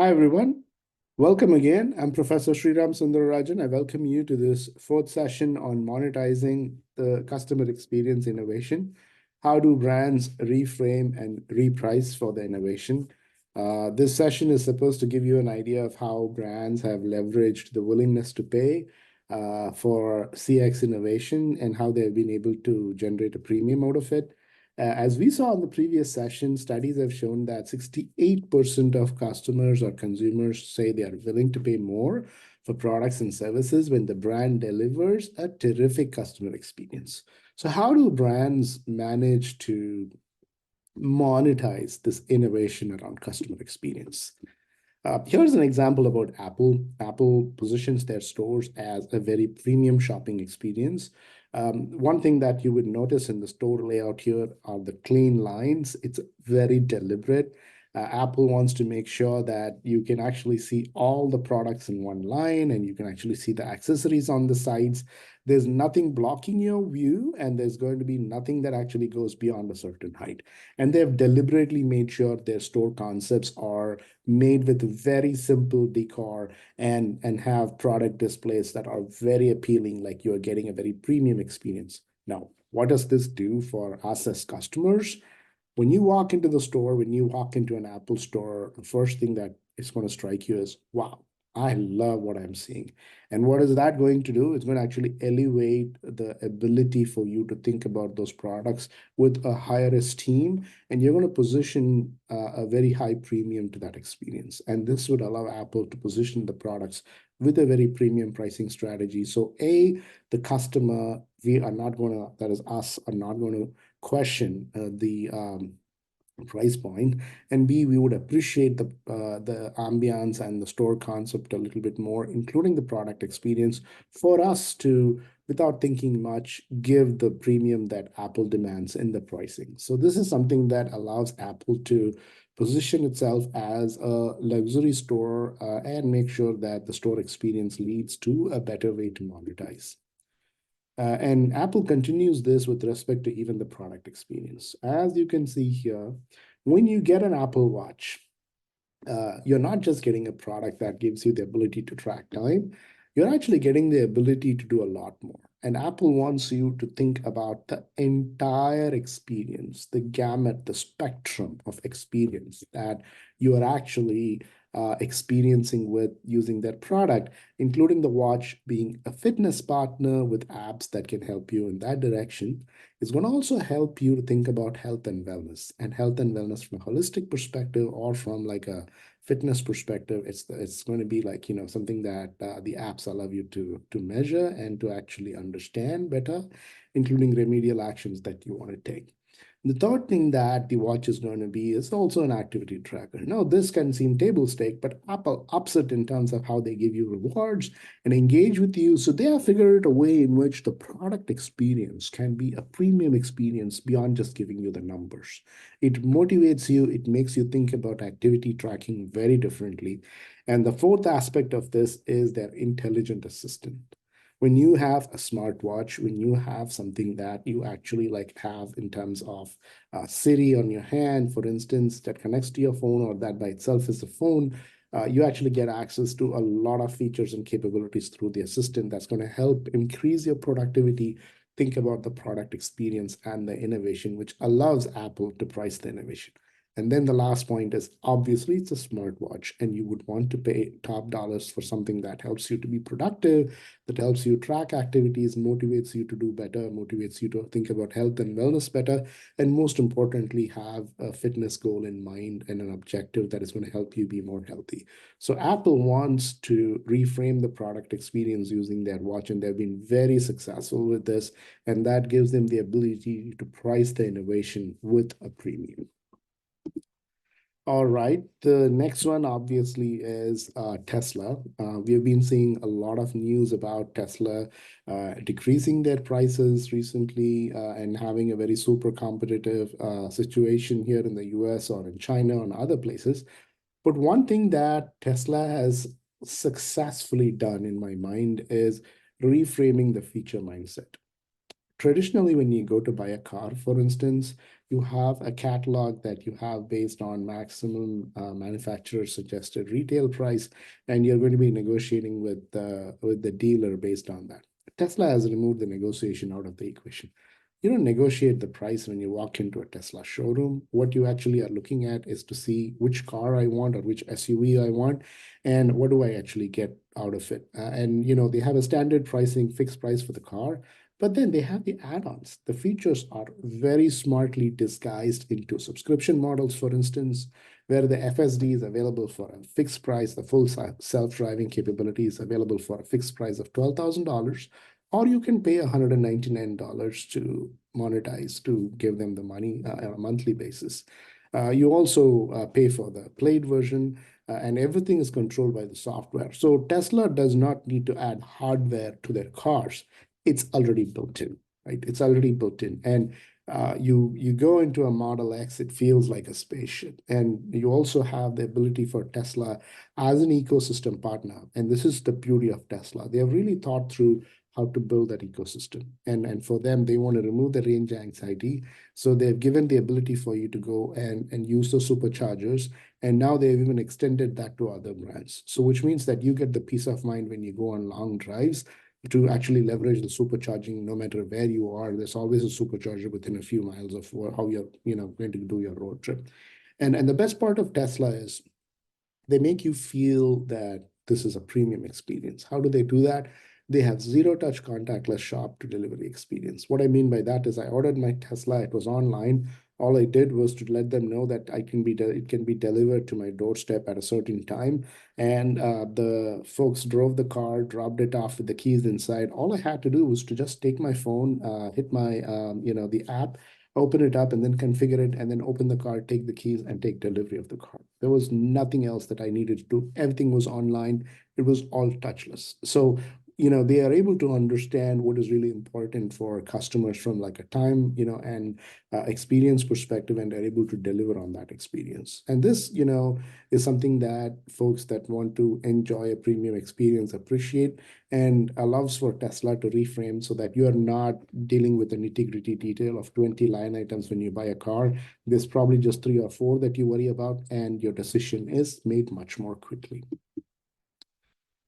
Hi, everyone. Welcome again. I'm Professor Sriram Sundararajan. I welcome you to this fourth session on monetizing the customer experience innovation. How do brands reframe and reprice for the innovation? This session is supposed to give you an idea of how brands have leveraged the willingness to pay for CX innovation and how they've been able to generate a premium out of it. As we saw in the previous session, studies have shown that 68% of customers or consumers say they are willing to pay more for products and services when the brand delivers a terrific customer experience. So, how do brands manage to monetize this innovation around customer experience? Here's an example about Apple. Apple positions their stores as a very premium shopping experience. One thing that you would notice in the store layout here are the clean lines. It's very deliberate. Apple wants to make sure that you can actually see all the products in one line and you can actually see the accessories on the sides. There's nothing blocking your view, and there's going to be nothing that actually goes beyond a certain height. And they've deliberately made sure their store concepts are made with very simple decor and have product displays that are very appealing, like you're getting a very premium experience. Now, what does this do for us as customers? When you walk into the store, when you walk into an Apple store, the first thing that is going to strike you is, wow, I love what I'm seeing. And what is that going to do? It's going to actually elevate the ability for you to think about those products with a higher esteem, and you're going to position a very high premium to that experience. And this would allow Apple to position the products with a very premium pricing strategy. So, the customer, we are not going to, that is us, are not going to question the price point, and B, we would appreciate the ambiance and the store concept a little bit more, including the product experience, for us to, without thinking much, give the premium that Apple demands in the pricing. So this is something that allows Apple to position itself as a luxury store and make sure that the store experience leads to a better way to monetize. And Apple continues this with respect to even the product experience. As you can see here, when you get an Apple Watch, you're not just getting a product that gives you the ability to track time, you're actually getting the ability to do a lot more. And Apple wants you to think about the entire experience, the gamut, the spectrum of experience that you are actually experiencing with using their product, including the watch being a fitness partner with apps that can help you in that direction. It's going to also help you to think about health and wellness, and health and wellness from a holistic perspective or from like a fitness perspective. It's going to be like, something that the apps allow you to measure and to actually understand better, including remedial actions that you want to take. The third thing that the watch is going to be is also an activity tracker. Now, this can seem table stake, but Apple ups it in terms of how they give you rewards and engage with you. So they have figured a way in which the product experience can be a premium experience beyond just giving you the numbers. It motivates you, it makes you think about activity tracking very differently. And the fourth aspect of this is their intelligent assistant. When you have a smartwatch, when you have something that you actually like have in terms of Siri on your hand, for instance, that connects to your phone, or that by itself is a phone, you actually get access to a lot of features and capabilities through the assistant that's going to help increase your productivity. Think about the product experience and the innovation, which allows Apple to price the innovation. And then the last point is, obviously it's a smartwatch, and you would want to pay top dollars for something that helps you to be productive, that helps you track activities, motivates you to do better, motivates you to think about health and wellness better, and most importantly, have a fitness goal in mind and an objective that is going to help you be more healthy. So Apple wants to reframe the product experience using their watch, and they've been very successful with this, and that gives them the ability to price the innovation with a premium. All right. The next one obviously is Tesla. We have been seeing a lot of news about Tesla decreasing their prices recently and having a very super competitive situation here in the US or in China and other places. But one thing that Tesla has successfully done, in my mind, is reframing the feature mindset. traditionally, when you go to buy a car, for instance, you have a catalog that you have based on maximum manufacturer suggested retail price, and you're going to be negotiating with the dealer based on that. Tesla has removed the negotiation out of the equation. You don't negotiate the price when you walk into a Tesla showroom. What you actually are looking at is to see which car I want or which SUV I want, and what do I actually get out of it. And they have a standard pricing, fixed price for the car, but then they have the add-ons. The features are very smartly disguised into subscription models, for instance, where the FSD is available for a fixed price, the full self-driving capability is available for a fixed price of $12,000, or you can pay $199 to monetize to give them the money on a monthly basis. You also pay for the paid version, and everything is controlled by the software. So Tesla does not need to add hardware to their cars. It's already built in, right? It's already built in. And you go into a Model X, it feels like a spaceship. And you also have the ability for Tesla as an ecosystem partner. And this is the beauty of Tesla. They have really thought through how to build that ecosystem. And for them, they want to remove the range anxiety. So they've given the ability for you to go and use those superchargers. And now they've even extended that to other brands. So which means that you get the peace of mind when you go on long drives to actually leverage the supercharging no matter where you are. There's always a supercharger within a few miles of how you're going to do your road trip. And the best part of Tesla is they make you feel that this is a premium experience. How do they do that? They have zero touch contactless shop to delivery experience. What I mean by that is I ordered my Tesla, it was online. All I did was to let them know that it can be delivered to my doorstep at a certain time. And the folks drove the car, dropped it off with the keys inside. All I had to do was to just take my phone, hit my, the app, open it up and then configure it, and then open the car, take the keys, and take delivery of the car. There was nothing else that I needed to do. Everything was online. It was all touchless. So, they are able to understand what is really important for customers from like a time, and experience perspective, and they're able to deliver on that experience. And this, is something that folks that want to enjoy a premium experience appreciate, and allows for Tesla to reframe so that you are not dealing with the nitty-gritty detail of 20 line items when you buy a car. There's probably just 3 or 4 that you worry about, and your decision is made much more quickly.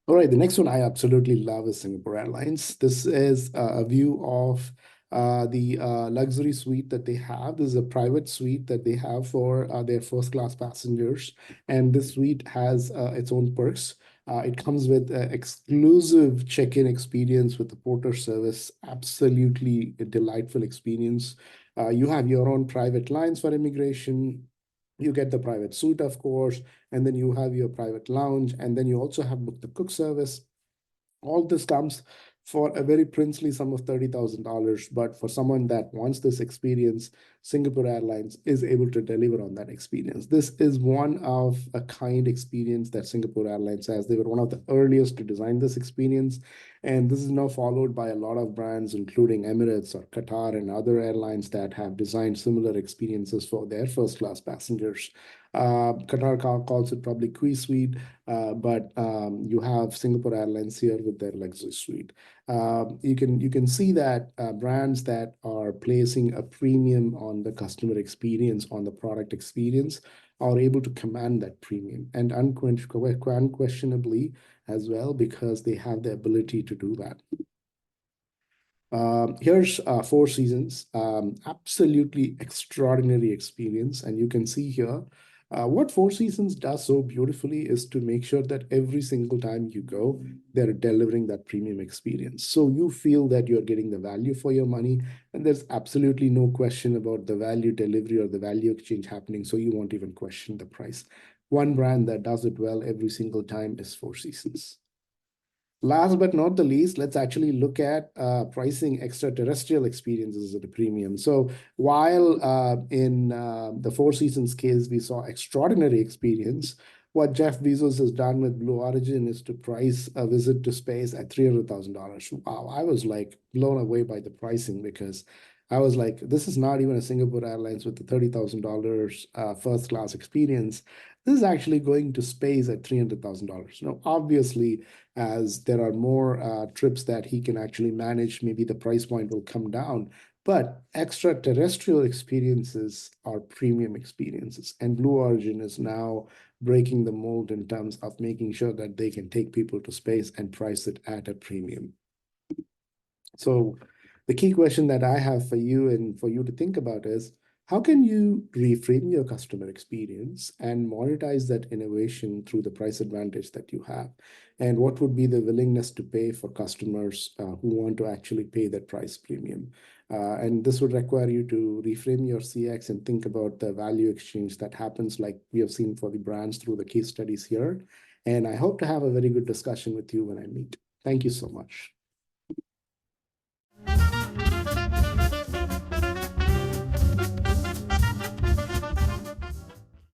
All right, the next one I absolutely love is Singapore Airlines. This is a view of the luxury suite that they have. This is a private suite that they have for their first class passengers. And this suite has its own perks. It comes with exclusive check-in experience with the porter service, absolutely a delightful experience. You have your own private lines for immigration. You get the private suite, of course, and then you have your private lounge, and then you also have book the cook service. All this comes for a very princely sum of $30,000. But for someone that wants this experience, Singapore Airlines is able to deliver on that experience. This is one of a kind experience that Singapore Airlines has. They were one of the earliest to design this experience. And this is now followed by a lot of brands, including Emirates or Qatar and other airlines that have designed similar experiences for their first class passengers. Qatar calls it probably Qui Suite, but you have Singapore Airlines here with their luxury suite. You can see that brands that are placing a premium on the customer experience, on the product experience, are able to command that premium, and unquestionably as well, because they have the ability to do that. Here's Four Seasons, absolutely extraordinary experience. And you can see here what Four Seasons does so beautifully is to make sure that every single time you go, they're delivering that premium experience. So you feel that you're getting the value for your money, and there's absolutely no question about the value delivery or the value exchange happening. So you won't even question the price. One brand that does it well every single time is Four Seasons. Last but not the least, let's actually look at pricing extraterrestrial experiences at a premium. So while in the Four Seasons case, we saw extraordinary experience, what Jeff Bezos has done with Blue Origin is to price a visit to space at $300,000. Wow, I was like blown away by the pricing, because I was like, this is not even a Singapore Airlines with the $30,000 first class experience. This is actually going to space at $300,000. Now, obviously, as there are more trips that he can actually manage, maybe the price point will come down. But extraterrestrial experiences are premium experiences. And Blue Origin is now breaking the mold in terms of making sure that they can take people to space and price it at a premium. So the key question that I have for you and for you to think about is, how can you reframe your customer experience and monetize that innovation through the price advantage that you have? And what would be the willingness to pay for customers who want to actually pay that price premium? And this would require you to reframe your CX and think about the value exchange that happens, like we have seen for the brands through the case studies here. And I hope to have a very good discussion with you when I meet. Thank you so much.